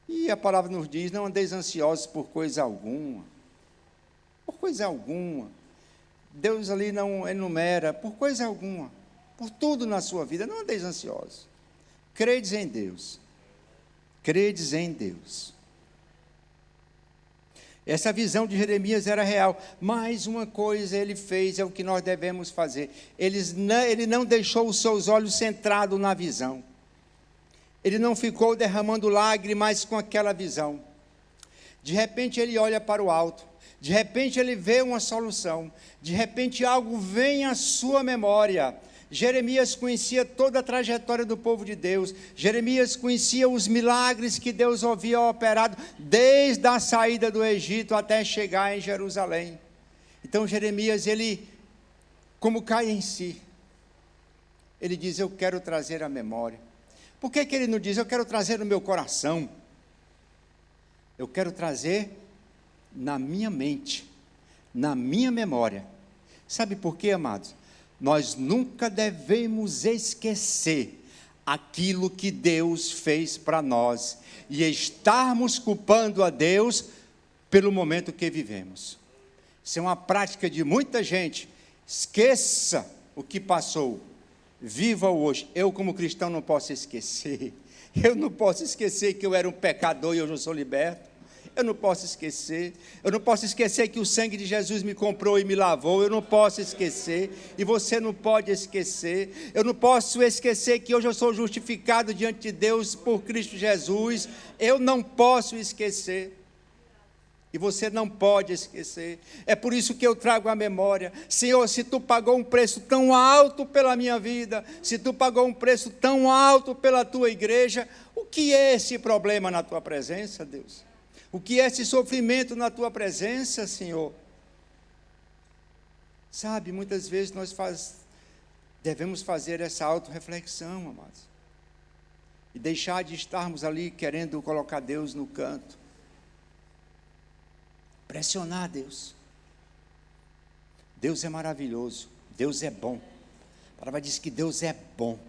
E a palavra nos diz, não andeis ansiosos por coisa alguma. Por coisa alguma. Deus ali não enumera, por coisa alguma. Por tudo na sua vida, não andeis ansiosos. Credes em Deus. Credes em Deus. Essa visão de Jeremias era real. Mais uma coisa ele fez, é o que nós devemos fazer. Ele não deixou os seus olhos centrados na visão. Ele não ficou derramando lágrimas com aquela visão. De repente ele olha para o alto. De repente ele vê uma solução. De repente algo vem à sua memória. Jeremias conhecia toda a trajetória do povo de Deus. Jeremias conhecia os milagres que Deus havia operado desde a saída do Egito até chegar em Jerusalém. Então Jeremias, ele, como cai em si, ele diz, eu quero trazer a memória. Por que ele não diz, eu quero trazer no meu coração? Eu quero trazer na minha mente, na minha memória. Sabe por quê, amados? Nós nunca devemos esquecer aquilo que Deus fez para nós e estarmos culpando a Deus pelo momento que vivemos. Isso é uma prática de muita gente. Esqueça o que passou, viva o hoje. Eu, como cristão, não posso esquecer. Eu não posso esquecer que eu era um pecador e hoje eu sou liberto. Eu não posso esquecer. Eu não posso esquecer que o sangue de Jesus me comprou e me lavou. Eu não posso esquecer. E você não pode esquecer. Eu não posso esquecer que hoje eu sou justificado diante de Deus por Cristo Jesus. Eu não posso esquecer. E você não pode esquecer. É por isso que eu trago a memória. Senhor, se tu pagou um preço tão alto pela minha vida, se tu pagou um preço tão alto pela tua igreja, o que é esse problema na tua presença, Deus? O que é esse sofrimento na tua presença, Senhor? Sabe, muitas vezes nós devemos fazer essa autorreflexão, amados. E deixar de estarmos ali querendo colocar Deus no canto. Pressionar Deus. Deus é maravilhoso. Deus é bom. A palavra diz que Deus é bom.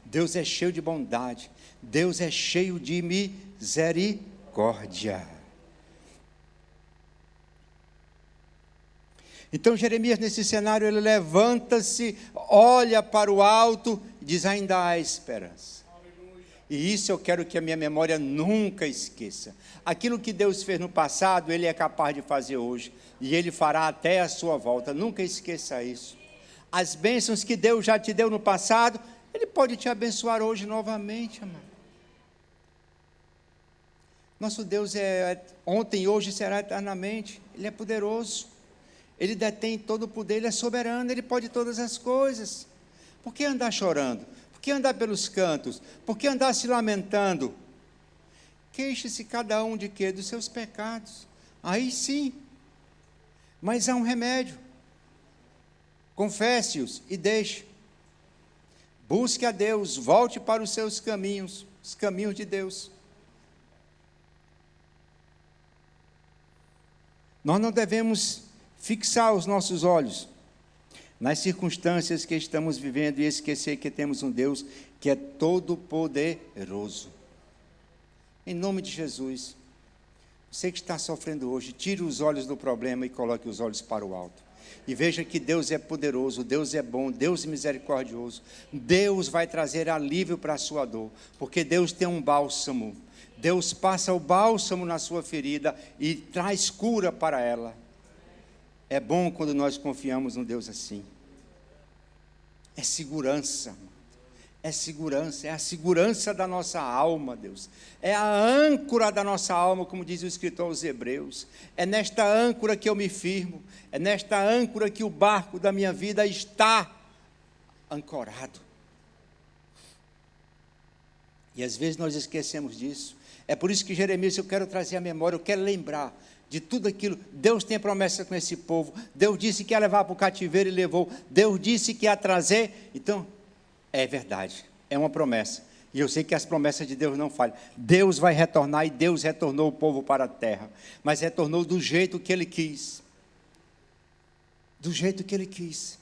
Deus é cheio de bondade. Deus é cheio de misericórdia. Então Jeremias, nesse cenário, ele levanta-se, olha para o alto e diz: ainda há esperança. E isso eu quero que a minha memória nunca esqueça. Aquilo que Deus fez no passado, Ele é capaz de fazer hoje. E Ele fará até a sua volta. Nunca esqueça isso. As bênçãos que Deus já te deu no passado, Ele pode te abençoar hoje novamente, amado. Nosso Deus é ontem e hoje será eternamente. Ele é poderoso. Ele detém todo o poder, Ele é soberano, Ele pode todas as coisas. Por que andar chorando? Por que andar pelos cantos? Por que andar se lamentando? Queixe-se cada um de quê? Dos seus pecados. Aí sim. Mas há um remédio. Confesse-os e deixe. Busque a Deus, volte para os seus caminhos, os caminhos de Deus. Nós não devemos fixar os nossos olhos nas circunstâncias que estamos vivendo e esquecer que temos um Deus que é todo poderoso. Em nome de Jesus, você que está sofrendo hoje, tire os olhos do problema e coloque os olhos para o alto. E veja que Deus é poderoso, Deus é bom, Deus é misericordioso. Deus vai trazer alívio para a sua dor, porque Deus tem um bálsamo. Deus passa o bálsamo na sua ferida e traz cura para ela. É bom quando nós confiamos num Deus assim. É segurança. É segurança, é a segurança da nossa alma, Deus. É a âncora da nossa alma, como diz o escritor aos Hebreus. É nesta âncora que eu me firmo. É nesta âncora que o barco da minha vida está ancorado. E às vezes nós esquecemos disso. É por isso que Jeremias, eu quero trazer a memória, eu quero lembrar de tudo aquilo. Deus tem promessa com esse povo. Deus disse que ia levar para o cativeiro e levou. Deus disse que ia trazer. Então, é verdade, é uma promessa. E eu sei que as promessas de Deus não falham. Deus vai retornar e Deus retornou o povo para a terra. Mas retornou do jeito que Ele quis. Do jeito que Ele quis.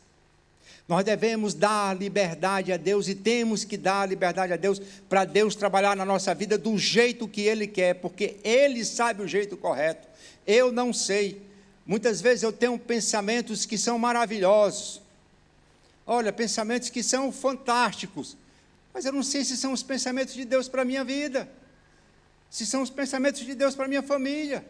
Nós devemos dar liberdade a Deus e temos que dar liberdade a Deus para Deus trabalhar na nossa vida do jeito que Ele quer, porque Ele sabe o jeito correto. Eu não sei. Muitas vezes eu tenho pensamentos que são maravilhosos. Olha, pensamentos que são fantásticos, mas eu não sei se são os pensamentos de Deus para a minha vida, se são os pensamentos de Deus para a minha família.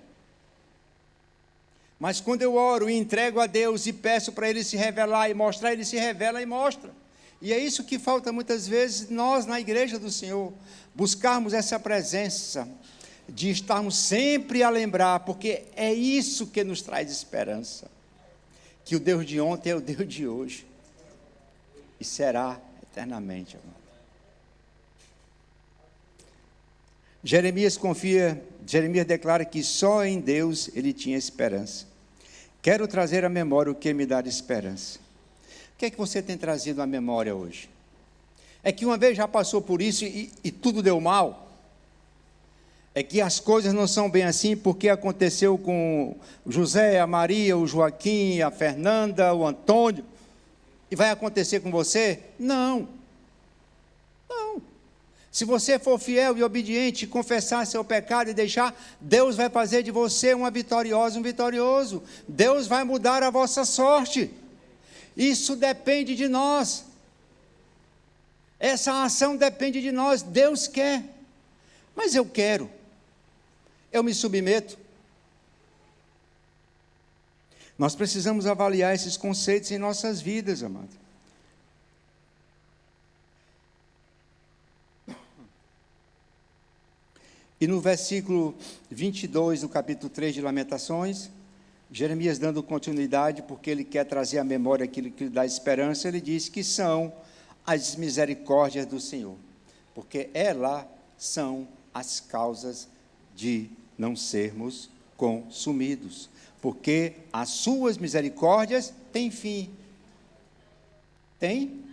Mas quando eu oro e entrego a Deus e peço para Ele se revelar e mostrar, Ele se revela e mostra. E é isso que falta muitas vezes nós na igreja do Senhor, buscarmos essa presença, de estarmos sempre a lembrar, porque é isso que nos traz esperança, que o Deus de ontem é o Deus de hoje. E será eternamente, amado. Jeremias declara que só em Deus ele tinha esperança. Quero trazer à memória o que me dá esperança. O que é que você tem trazido à memória hoje? É que uma vez já passou por isso e tudo deu mal? É que as coisas não são bem assim porque aconteceu com o José, a Maria, o Joaquim, a Fernanda, o Antônio? E vai acontecer com você? Não. Não. Se você for fiel e obediente, confessar seu pecado e deixar, Deus vai fazer de você uma vitoriosa, um vitorioso. Deus vai mudar a vossa sorte. Isso depende de nós. Essa ação depende de nós. Deus quer. Mas eu quero. Eu me submeto. Nós precisamos avaliar esses conceitos em nossas vidas, amado. E no versículo 22 do capítulo 3 de Lamentações, Jeremias dando continuidade, porque ele quer trazer à memória aquilo que lhe dá esperança, ele diz que são as misericórdias do Senhor, porque elas são as causas de não sermos consumidos, porque as suas misericórdias têm fim. Tem?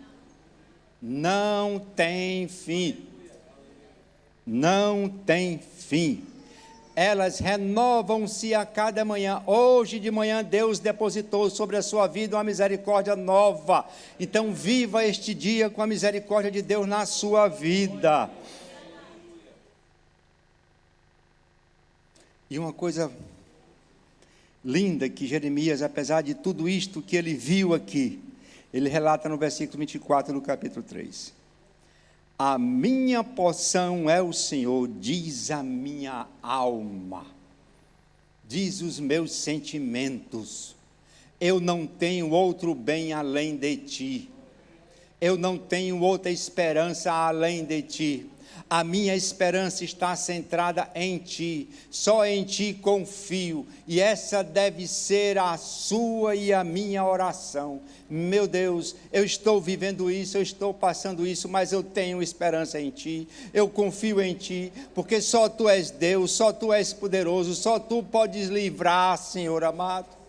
Não tem fim. Não tem fim. Elas renovam-se a cada manhã. Hoje de manhã Deus depositou sobre a sua vida uma misericórdia nova. Então viva este dia com a misericórdia de Deus na sua vida. E uma coisa linda que Jeremias, apesar de tudo isto que ele viu aqui, ele relata no versículo 24 do capítulo 3. A minha porção é o Senhor, diz a minha alma, diz os meus sentimentos. Eu não tenho outro bem além de ti. Eu não tenho outra esperança além de ti. A minha esperança está centrada em ti, só em ti confio, e essa deve ser a sua e a minha oração. Meu Deus, eu estou vivendo isso, eu estou passando isso, mas eu tenho esperança em ti, eu confio em ti, porque só tu és Deus, só tu és poderoso, só tu podes livrar, Senhor amado.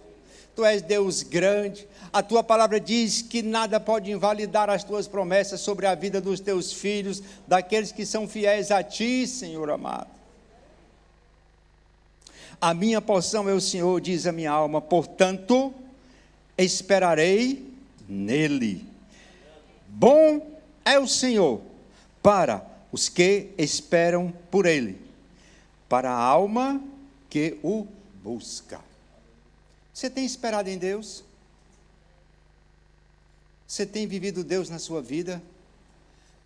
Tu és Deus grande, a tua palavra diz que nada pode invalidar as tuas promessas sobre a vida dos teus filhos, daqueles que são fiéis a ti, Senhor amado. A minha porção é o Senhor, diz a minha alma, portanto, esperarei nele. Bom é o Senhor para os que esperam por ele, para a alma que o busca. Você tem esperado em Deus? Você tem vivido Deus na sua vida?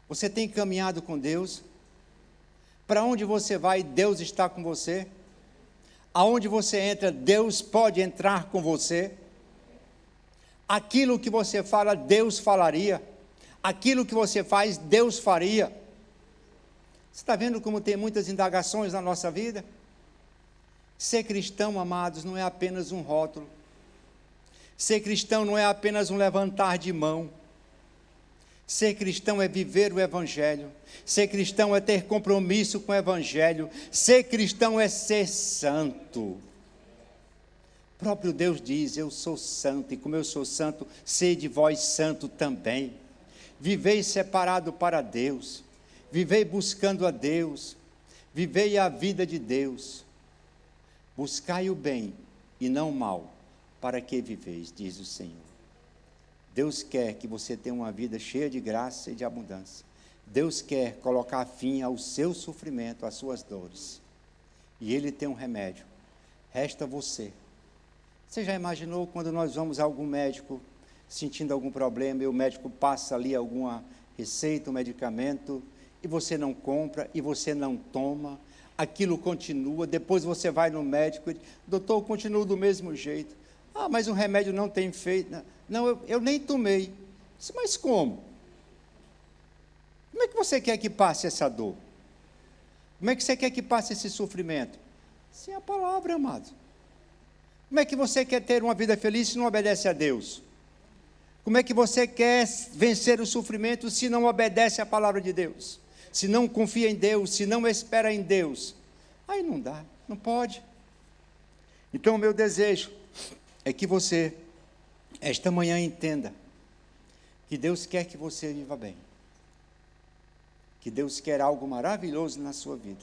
Você tem caminhado com Deus? Para onde você vai, Deus está com você? Aonde você entra, Deus pode entrar com você? Aquilo que você fala, Deus falaria. Aquilo que você faz, Deus faria. Você está vendo como tem muitas indagações na nossa vida? Ser cristão, amados, não é apenas um rótulo. Ser cristão não é apenas um levantar de mão. Ser cristão é viver o Evangelho. Ser cristão é ter compromisso com o Evangelho. Ser cristão é ser santo. O próprio Deus diz, eu sou santo, e como eu sou santo, sede vós santo também. Vivei separado para Deus. Vivei buscando a Deus. Vivei a vida de Deus. Buscai o bem e não o mal, para que viveis, diz o Senhor. Deus quer que você tenha uma vida cheia de graça e de abundância. Deus quer colocar fim ao seu sofrimento, às suas dores. E Ele tem um remédio. Resta você. Você já imaginou quando nós vamos a algum médico, sentindo algum problema, e o médico passa ali alguma receita, um medicamento, e você não compra, e você não toma, aquilo continua, depois você vai no médico e diz, doutor, continua do mesmo jeito. Ah, mas o remédio não tem efeito. Não, eu nem tomei. Disse, mas como? Como é que você quer que passe essa dor? Como é que você quer que passe esse sofrimento? Sem a palavra, amado. Como é que você quer ter uma vida feliz se não obedece a Deus? Como é que você quer vencer o sofrimento se não obedece à palavra de Deus? Se não confia em Deus, se não espera em Deus, aí não dá, não pode. Então o meu desejo é que você, esta manhã, entenda que Deus quer que você viva bem, que Deus quer algo maravilhoso na sua vida,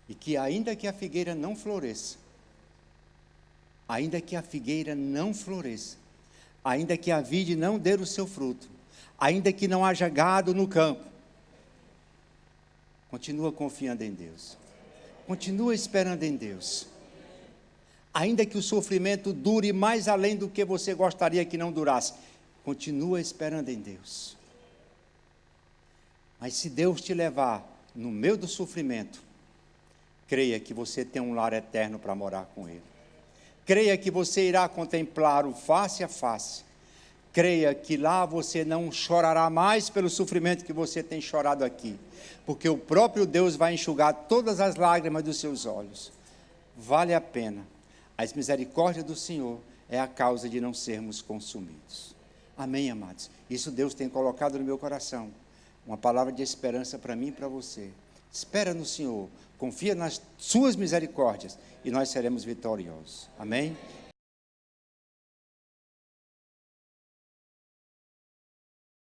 e que ainda que a figueira não floresça, ainda que a figueira não floresça, ainda que a vide não dê o seu fruto, ainda que não haja gado no campo, continua confiando em Deus, continua esperando em Deus, ainda que o sofrimento dure mais além do que você gostaria que não durasse, continua esperando em Deus. Mas se Deus te levar no meio do sofrimento, creia que você tem um lar eterno para morar com Ele, creia que você irá contemplar o face a face, creia que lá você não chorará mais pelo sofrimento que você tem chorado aqui, porque o próprio Deus vai enxugar todas as lágrimas dos seus olhos. Vale a pena. As misericórdias do Senhor é a causa de não sermos consumidos. Amém, amados? Isso Deus tem colocado no meu coração. Uma palavra de esperança para mim e para você. Espera no Senhor, confia nas suas misericórdias e nós seremos vitoriosos. Amém?